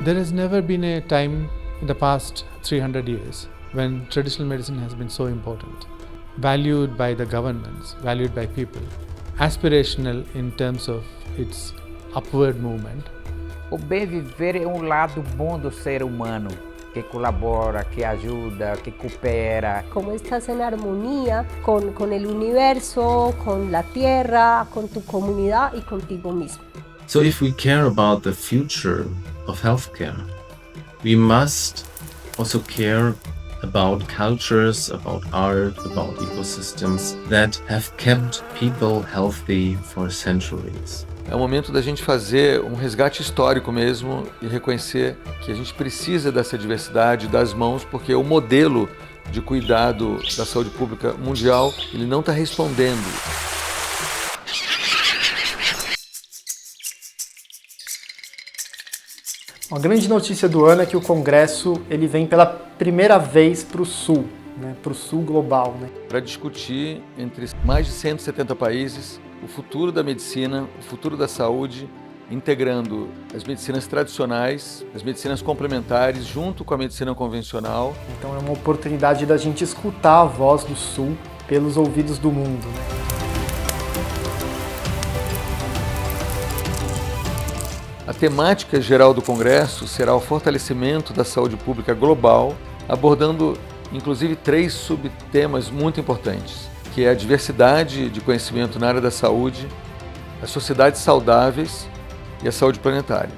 There has never been a time in the past 300 years when traditional medicine has been so important, valued by the governments, valued by people, aspirational in terms of its upward movement. O bem viver é lado bom do ser humano, que colabora, que ajuda, que coopera. Como estás en armonía con el universo, con la tierra, con tu comunidad y contigo mismo. So if we care about the future of healthcare, we must also care about cultures, about art, about ecosystems that have kept people healthy for centuries. É o momento da gente fazer um resgate histórico mesmo e reconhecer que a gente precisa dessa diversidade das mãos, porque o modelo de cuidado da saúde pública mundial, ele não está respondendo. A grande notícia do ano é que o Congresso ele vem pela primeira vez para o Sul, para o Sul global. Para discutir entre mais de 170 países o futuro da medicina, o futuro da saúde, integrando as medicinas tradicionais, as medicinas complementares, junto com a medicina convencional. Então é uma oportunidade da gente escutar a voz do Sul pelos ouvidos do mundo. A temática geral do Congresso será o fortalecimento da saúde pública global, abordando inclusive 3 subtemas muito importantes, que é a diversidade de conhecimento na área da saúde, as sociedades saudáveis e a saúde planetária.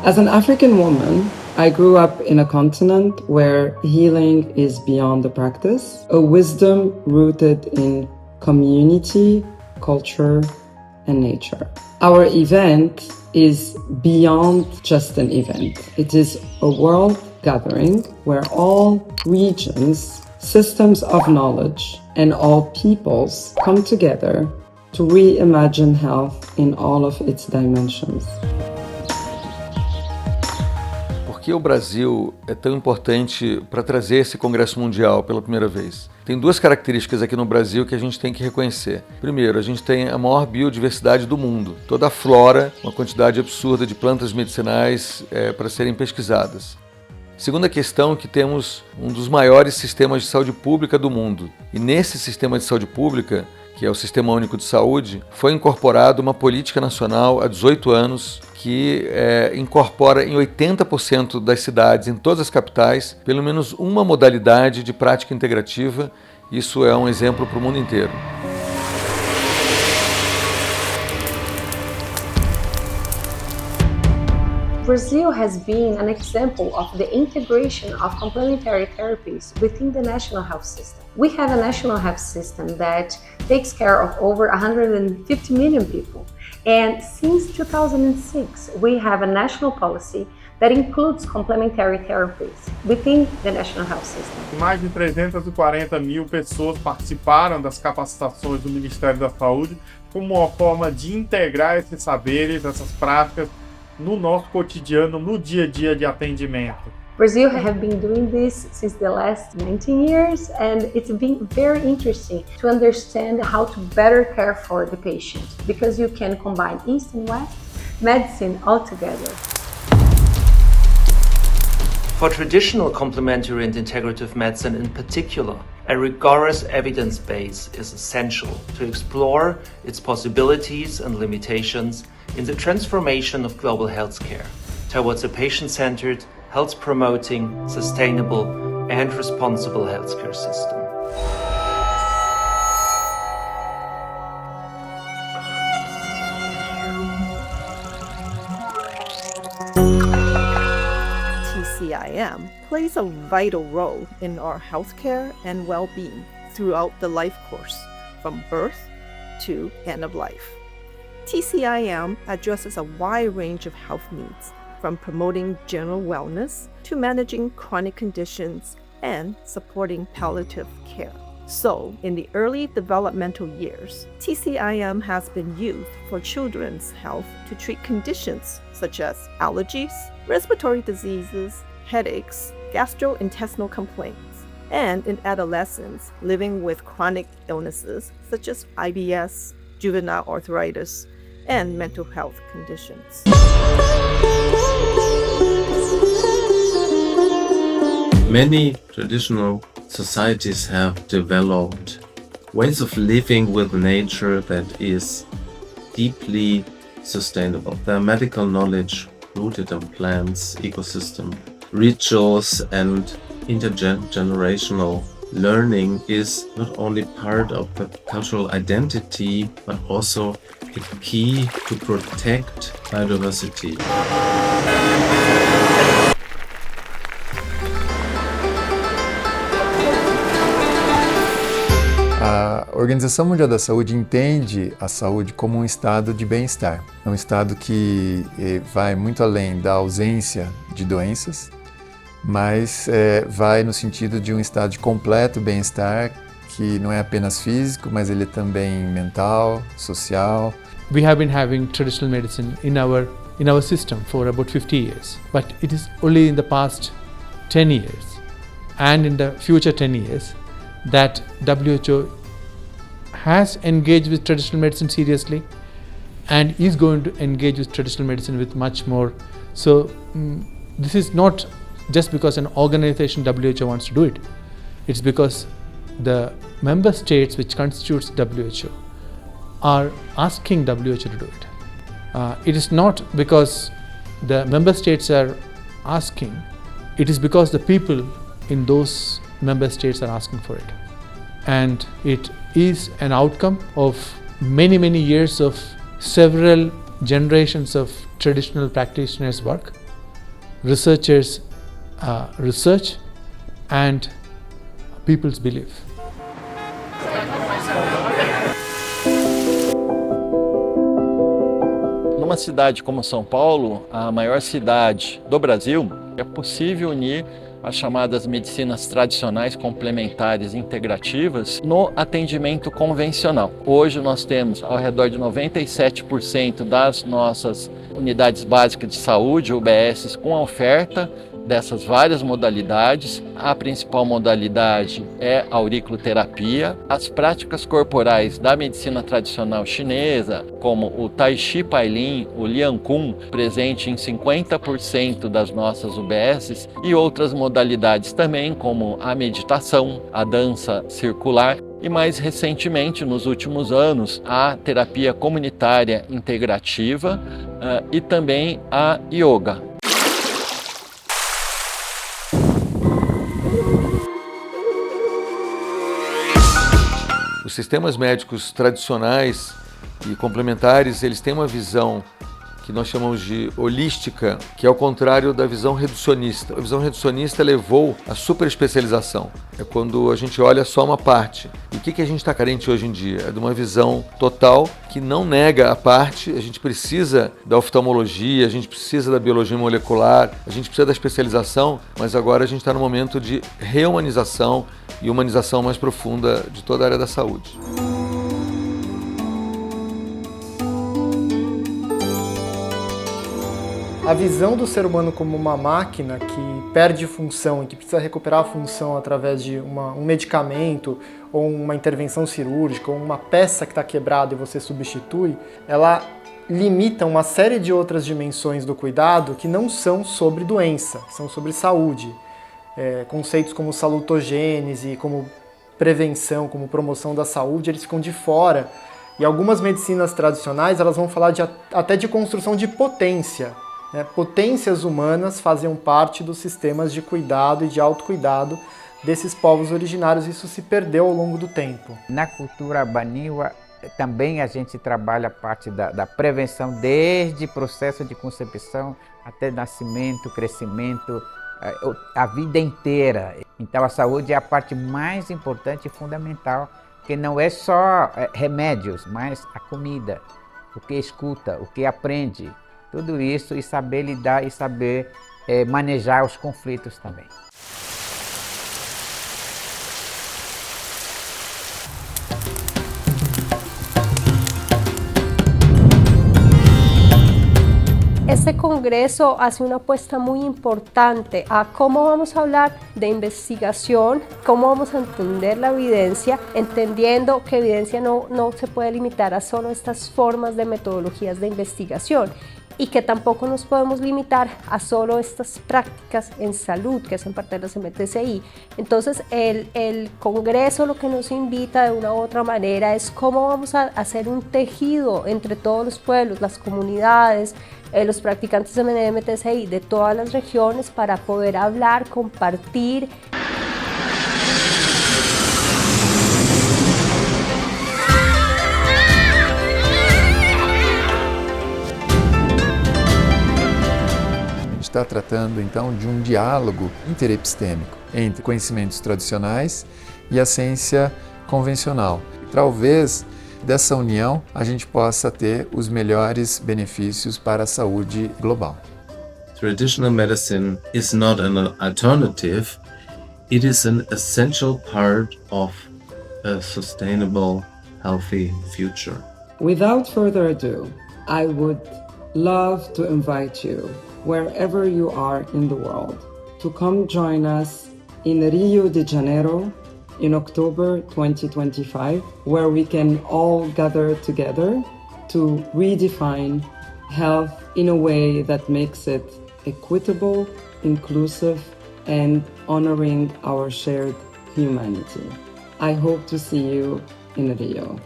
As an African woman, I grew up in a continent where healing is beyond the practice, a wisdom rooted in community, culture, and nature. Our event is beyond just an event. It is a world gathering where all regions, systems of knowledge, and all peoples come together to reimagine health in all of its dimensions. Por que o Brasil é tão importante para trazer esse Congresso Mundial pela primeira vez? Tem 2 características aqui no Brasil que a gente tem que reconhecer. Primeiro, a gente tem a maior biodiversidade do mundo. Toda a flora, uma quantidade absurda de plantas medicinais para serem pesquisadas. Segunda questão é que temos um dos maiores sistemas de saúde pública do mundo. E nesse sistema de saúde pública, que é o Sistema Único de Saúde, foi incorporada uma política nacional há 18 anos que incorpora em 80% das cidades, em todas as capitais, pelo menos uma modalidade de prática integrativa. Isso é um exemplo para o mundo inteiro. Brazil has been an example of the integration of complementary therapies within the national health system. We have a national health system that takes care of over 150 million people. And since 2006, we have a national policy that includes complementary therapies within the national health system. Mais de 340 mil pessoas participaram das capacitações do Ministério da Saúde como uma forma de integrar esses saberes, essas práticas, no nosso cotidiano, no dia a dia de atendimento. Brazil have been doing this since the last 19 years, and it's been very interesting to understand how to better care for the patient, because you can combine East and West medicine all together. For traditional complementary and integrative medicine in particular, a rigorous evidence base is essential to explore its possibilities and limitations in the transformation of global healthcare towards a patient-centered, health-promoting, sustainable, and responsible healthcare system. TCIM plays a vital role in our healthcare and well-being throughout the life course, from birth to end of life. TCIM addresses a wide range of health needs, from promoting general wellness to managing chronic conditions and supporting palliative care. So, in the early developmental years, TCIM has been used for children's health to treat conditions such as allergies, respiratory diseases, headaches, gastrointestinal complaints, and in adolescents living with chronic illnesses such as IBS, juvenile arthritis, and mental health conditions. Many traditional societies have developed ways of living with nature that is deeply sustainable. Their medical knowledge rooted in plants, ecosystem, rituals, and intergenerational learning is not only part of the cultural identity, but also a key to protect biodiversity. A Organização Mundial da Saúde entende a saúde como um estado de bem-estar. É um estado que vai muito além da ausência de doenças, mas vai no sentido de um estado de completo bem-estar, que não é apenas físico, mas ele é também mental, social. We have been having traditional medicine in our system for about 50 years, but it is only in the past 10 years and in the future 10 years that WHO has engaged with traditional medicine seriously and is going to engage with traditional medicine with much more. So this is not just because an organization WHO wants to do it. It's because the member states which constitutes WHO are asking WHO to do it. It is not because the member states are asking, it is because the people in those member states are asking for it. And it is an outcome of many, many years of several generations of traditional practitioners' work, researchers' research, and people's belief. Numa cidade como São Paulo, a maior cidade do Brasil, é possível unir as chamadas medicinas tradicionais complementares integrativas no atendimento convencional. Hoje nós temos ao redor de 97% das nossas unidades básicas de saúde, UBSs, com a oferta dessas várias modalidades. A principal modalidade é a auriculoterapia. As práticas corporais da medicina tradicional chinesa, como o Tai Chi Pai Lin, o Lian Kun, presente em 50% das nossas UBSs, e outras modalidades também, como a meditação, a dança circular, e mais recentemente, nos últimos anos, a terapia comunitária integrativa e também a yoga. Os sistemas médicos tradicionais e complementares, eles têm uma visão que nós chamamos de holística, que é o contrário da visão reducionista. A visão reducionista levou à superespecialização. É quando a gente olha só uma parte. E o que a gente está carente hoje em dia? É de uma visão total que não nega a parte. A gente precisa da oftalmologia, a gente precisa da biologia molecular, a gente precisa da especialização, mas agora a gente está no momento de reumanização e humanização mais profunda de toda a área da saúde. A visão do ser humano como uma máquina que perde função e que precisa recuperar a função através de um medicamento ou uma intervenção cirúrgica ou uma peça que está quebrada e você substitui, ela limita uma série de outras dimensões do cuidado que não são sobre doença, são sobre saúde. Conceitos como salutogênese, como prevenção, como promoção da saúde, eles ficam de fora. E algumas medicinas tradicionais elas vão falar até de construção de potência. Potências humanas faziam parte dos sistemas de cuidado e de autocuidado desses povos originários. Isso se perdeu ao longo do tempo. Na cultura baniwa também a gente trabalha a parte da prevenção, desde processo de concepção até nascimento, crescimento, a vida inteira. Então a saúde é a parte mais importante e fundamental, que não é só remédios, mas a comida, o que escuta, o que aprende. Tudo isso, e saber lidar e saber manejar os conflitos também. Es este congreso hace una apuesta muy importante a cómo vamos a hablar de investigación, cómo vamos a entender la evidencia, entendiendo que evidencia no se puede limitar a solo estas formas de metodologías de investigación y que tampoco nos podemos limitar a solo estas prácticas en salud que hacen parte de las MTCI. Entonces el Congreso lo que nos invita de una u otra manera es cómo vamos a hacer un tejido entre todos los pueblos, las comunidades, los practicantes de MTCI de todas las regiones para poder hablar, compartir. Está tratando então de um diálogo interepistêmico entre conhecimentos tradicionais e a ciência convencional. Talvez dessa união a gente possa ter os melhores benefícios para a saúde global. Traditional medicine is not an alternative, it is an essential part of a sustainable, healthy future. Without further ado, I would love to invite you, wherever you are in the world, to come join us in Rio de Janeiro in October 2025, where we can all gather together to redefine health in a way that makes it equitable, inclusive, and honoring our shared humanity. I hope to see you in Rio.